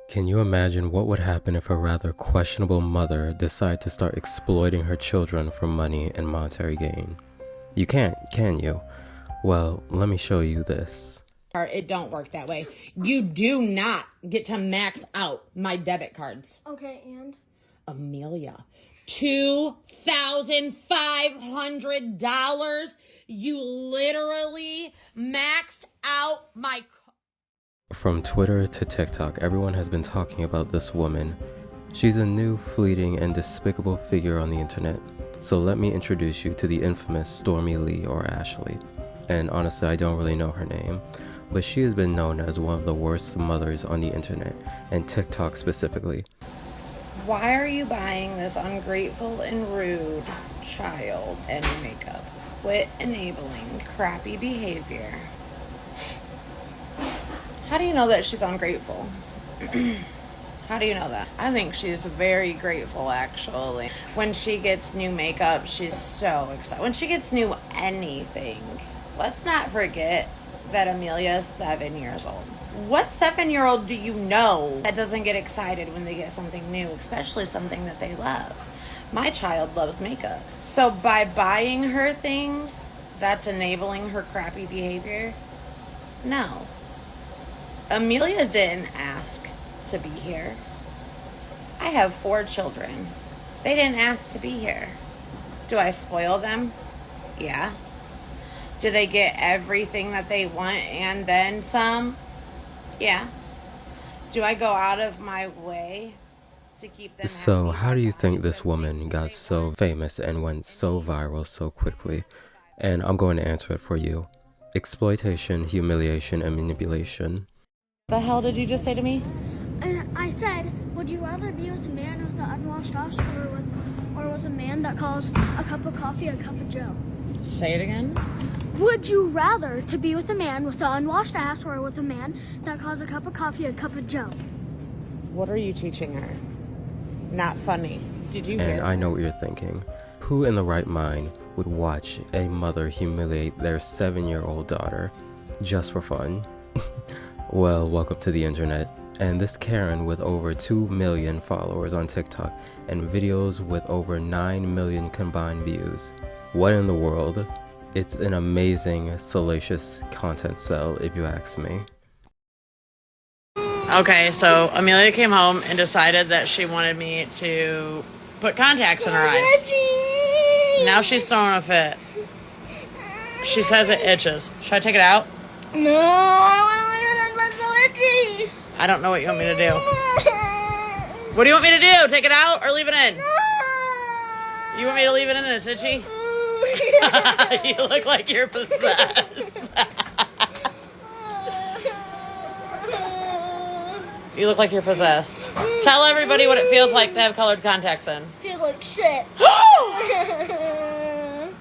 Can you imagine what would happen if a rather questionable mother decided to start exploiting her children for money and monetary gain? You can't, can you? Well, let me show you this. It don't work that way. You do not get to max out my debit cards. Okay, and? Amelia, $2,500. You literally maxed out my... From Twitter to TikTok, everyone has been talking about this woman. She's a new, fleeting, and despicable figure on the internet. So let me introduce you to the infamous Stormy Lee, or Ashley. And honestly, I don't really know her name, but she has been known as one of the worst mothers on the internet, and TikTok specifically. Why are you buying this ungrateful and rude child any makeup? Quit enabling crappy behavior. How do you know that she's ungrateful? How do you know that? I think she's very grateful, actually. When she gets new makeup, she's so excited. When she gets new anything, let's not forget that Amelia is 7 years old. What 7-year-old do you know that doesn't get excited when they get something new, especially something that they love? My child loves makeup. So by buying her things, that's enabling her crappy behavior? No. Amelia didn't ask to be here. I have 4 children. They didn't ask to be here. Do I spoil them? Yeah. Do they get everything that they want and then some? Yeah. Do I go out of my way to keep them So happy? how do you think this woman got so famous and went so viral so quickly? And I'm going to answer it for you. Exploitation, humiliation, and manipulation. The hell did you just say to me? I said, would you rather be with a man with an unwashed ass or with a man that calls a cup of coffee a cup of joe? Say it again. Would you rather to be with a man with an unwashed ass or with a man that calls a cup of coffee a cup of joe? What are you teaching her? Not funny. Did you hear? And I know what you're thinking. Who in the right mind would watch a mother humiliate their 7-year-old daughter just for fun? Well, welcome to the internet. And this Karen with over 2 million followers on TikTok and videos with over 9 million combined views. What in the world? It's an amazing, salacious content cell, if you ask me. Okay, so Amelia came home and decided that she wanted me to put contacts in her eyes. Now she's throwing a fit. She says it itches. Should I take it out? No, I want to leave it on so itchy. I don't know what you want me to do. What do you want me to do? Take it out or leave it in? You want me to leave it in and it's itchy? You look like you're possessed. You look like you're possessed. Tell everybody what it feels like to have colored contacts in. Feel like shit.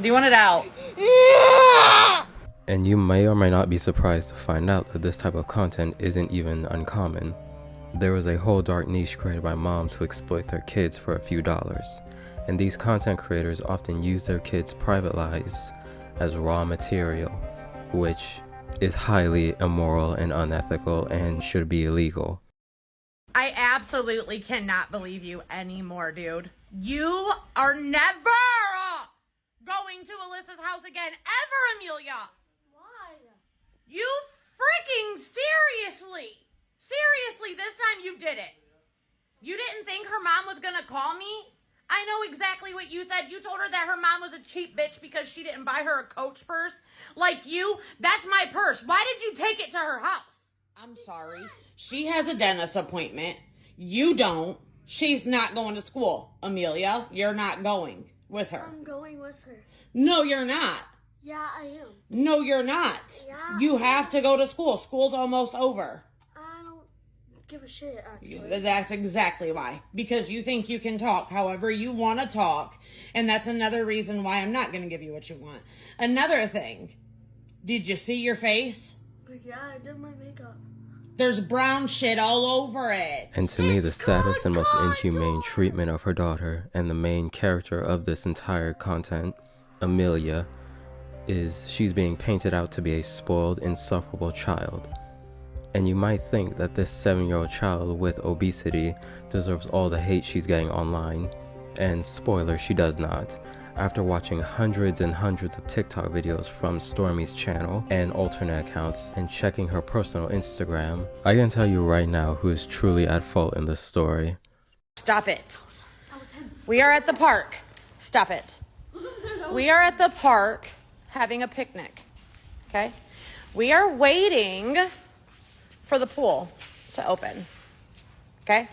Do you want it out? And you may or may not be surprised to find out that this type of content isn't even uncommon. There is a whole dark niche created by moms who exploit their kids for a few dollars. And these content creators often use their kids' private lives as raw material, which is highly immoral and unethical and should be illegal. I absolutely cannot believe you anymore, dude. You are never going to Alyssa's house again, ever, Amelia. Why? You freaking seriously. Seriously, this time you did it. You didn't think her mom was going to call me? I know exactly what you said. You told her that her mom was a cheap bitch because she didn't buy her a Coach purse. Like you, that's my purse. Why did you take it to her house? I'm sorry. She has a dentist appointment. You don't. She's not going to school. Amelia, you're not going with her. I'm going with her. No, you're not. Yeah, I am. No, you're not. Yeah. You have to go to school. School's almost over. I don't give a shit, actually. That's exactly why. Because you think you can talk however you want to talk. And that's another reason why I'm not going to give you what you want. Another thing. Did you see your face? But yeah, I did my makeup. There's brown shit all over it. And to me, the saddest and most inhumane treatment of her daughter and the main character of this entire content, Amelia, is she's being painted out to be a spoiled, insufferable child. And you might think that this 7-year-old child with obesity deserves all the hate she's getting online. And spoiler, she does not. After watching hundreds and hundreds of TikTok videos from Stormy's channel and alternate accounts and checking her personal Instagram, I can tell you right now who is truly at fault in this story. Stop it. We are at the park. Stop it. We are at the park having a picnic. Okay? We are waiting for the pool to open. Okay?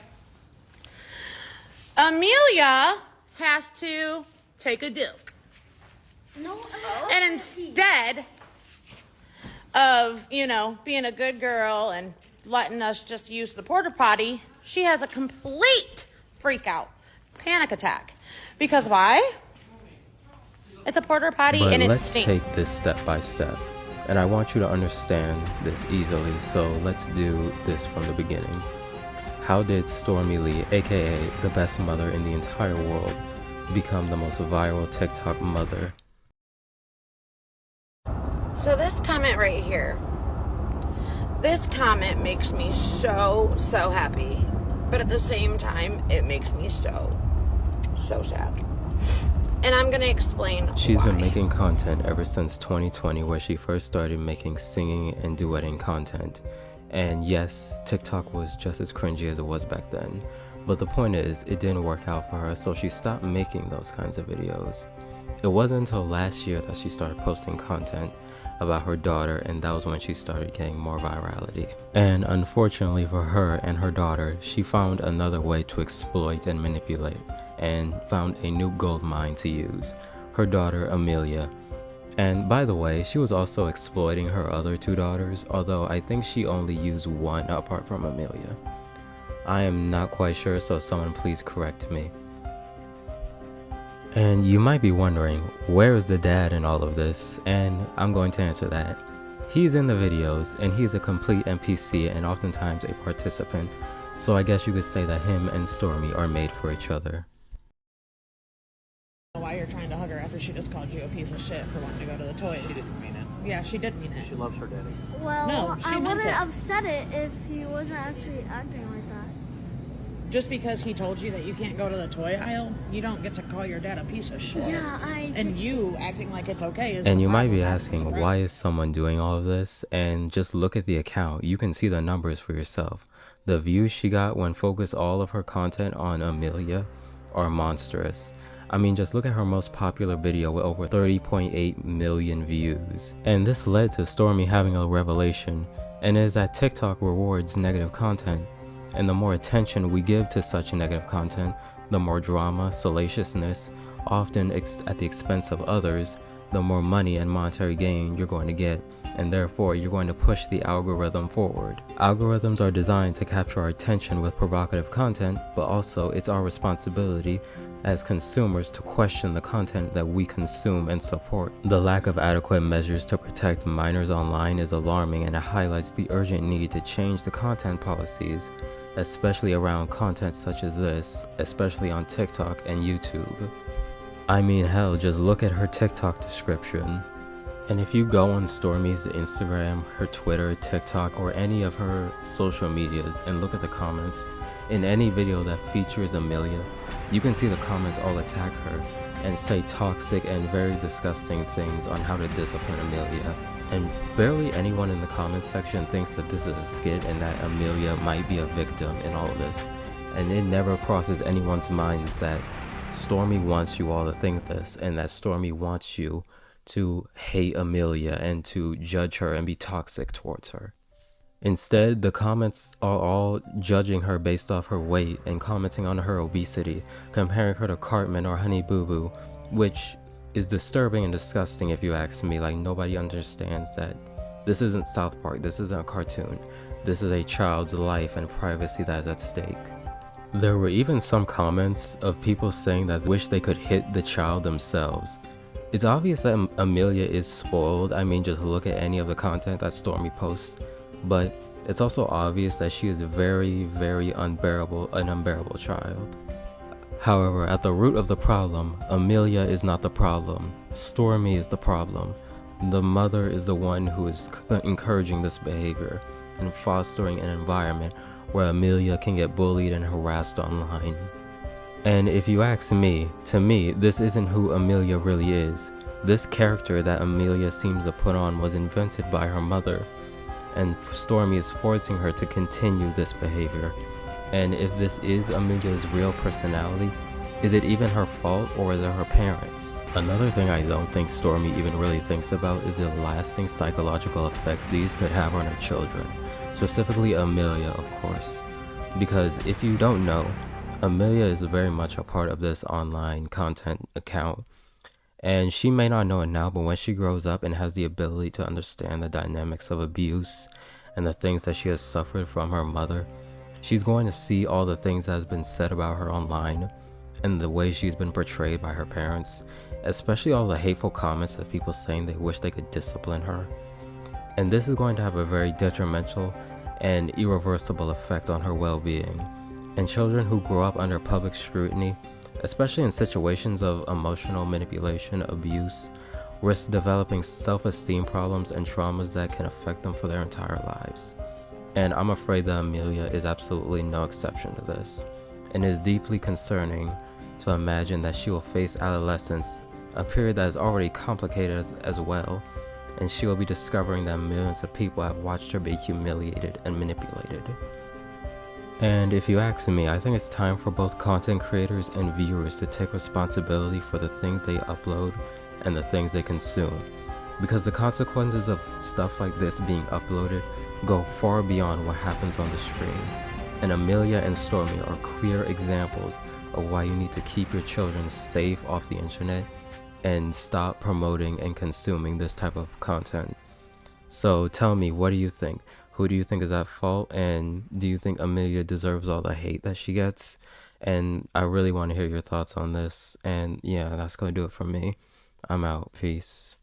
Amelia has to take a dip. No. And instead of, being a good girl and letting us just use the porta potty, she has a complete freak out, panic attack. Because why? It's a porta potty But and it let's stinks. take this step by step. And I want you to understand this easily, so let's do this from the beginning. How did Stormy Lee, aka the best mother in the entire world, become the most viral TikTok mother? So this comment right here, this comment makes me so happy. But at the same time, it makes me so sad. And I'm going to explain She's why. been making content ever since 2020, where she first started making singing and duetting content. And yes, TikTok was just as cringy as it was back then. But the point is, it didn't work out for her, so she stopped making those kinds of videos. It wasn't until last year that she started posting content about her daughter, and that was when she started getting more virality. And unfortunately for her and her daughter, she found another way to exploit and manipulate, and found a new gold mine to use: her daughter Amelia. And by the way, she was also exploiting her other 2 daughters, although I think she only used one apart from Amelia. I am not quite sure, so someone please correct me. And you might be wondering, where is the dad in all of this? And I'm going to answer that. He's in the videos, and he's a complete NPC and oftentimes a participant, so I guess you could say that him and Stormy are made for each other. Why you're trying to hug her after she just called you a piece of shit for wanting to go to the toys. She didn't mean it. Yeah, she did mean it. She loves her daddy. Well, No, she I meant wouldn't it. have said it if he wasn't actually acting like that. Just because he told you that you can't go to the toy aisle, you don't get to call your dad a piece of shit. Yeah, And you acting like it's okay is And the you might be problem. asking, Right. why is someone doing all of this? And just look at the account. You can see the numbers for yourself. The views she got when focused all of her content on Amelia are monstrous. I mean, just look at her most popular video with over 30.8 million views. And this led to Stormy having a revelation, and it is that TikTok rewards negative content. And the more attention we give to such negative content, the more drama, salaciousness, often at the expense of others, the more money and monetary gain you're going to get, and therefore you're going to push the algorithm forward. Algorithms are designed to capture our attention with provocative content, but also it's our responsibility as consumers to question the content that we consume and support. The lack of adequate measures to protect minors online is alarming, and it highlights the urgent need to change the content policies, especially around content such as this, especially on TikTok and YouTube. I mean, hell, just look at her TikTok description. And if you go on Stormy's Instagram, her Twitter, TikTok, or any of her social medias and look at the comments, in any video that features Amelia, you can see the comments all attack her and say toxic and very disgusting things on how to discipline Amelia. And barely anyone in the comments section thinks that this is a skit and that Amelia might be a victim in all of this. And it never crosses anyone's minds that Stormy wants you all to think this, and that Stormy wants you to hate Amelia and to judge her and be toxic towards her. Instead, the comments are all judging her based off her weight and commenting on her obesity, comparing her to Cartman or Honey Boo Boo, which is disturbing and disgusting if you ask me. Like, nobody understands that this isn't South Park, this isn't a cartoon, this is a child's life and privacy that is at stake. There were even some comments of people saying that wish they could hit the child themselves. It's obvious that Amelia is spoiled. I mean, just look at any of the content that Stormy posts. But it's also obvious that she is very, very an unbearable child. However, at the root of the problem, Amelia is not the problem. Stormy is the problem. The mother is the one who is encouraging this behavior. and fostering an environment where Amelia can get bullied and harassed online. And if you ask me, to me, this isn't who Amelia really is. This character that Amelia seems to put on was invented by her mother, and Stormy is forcing her to continue this behavior. And if this is Amelia's real personality, is it even her fault or is it her parents? Another thing I don't think Stormy even really thinks about is the lasting psychological effects these could have on her children, specifically Amelia, of course. Because if you don't know, Amelia is very much a part of this online content account. And she may not know it now, but when she grows up and has the ability to understand the dynamics of abuse and the things that she has suffered from her mother, she's going to see all the things that has been said about her online and the way she's been portrayed by her parents, especially all the hateful comments of people saying they wish they could discipline her. And this is going to have a very detrimental and irreversible effect on her well-being. And children who grow up under public scrutiny, especially in situations of emotional manipulation, abuse, risk developing self-esteem problems and traumas that can affect them for their entire lives. And I'm afraid that Amelia is absolutely no exception to this. And it is deeply concerning to imagine that she will face adolescence, a period that is already complicated as well, and she will be discovering that millions of people have watched her be humiliated and manipulated. And if you ask me, I think it's time for both content creators and viewers to take responsibility for the things they upload and the things they consume. Because the consequences of stuff like this being uploaded go far beyond what happens on the screen. And Amelia and Stormy are clear examples of why you need to keep your children safe off the internet and stop promoting and consuming this type of content. So tell me, what do you think? Who do you think is at fault? And do you think Amelia deserves all the hate that she gets? And I really want to hear your thoughts on this. And yeah, that's going to do it for me. I'm out. Peace.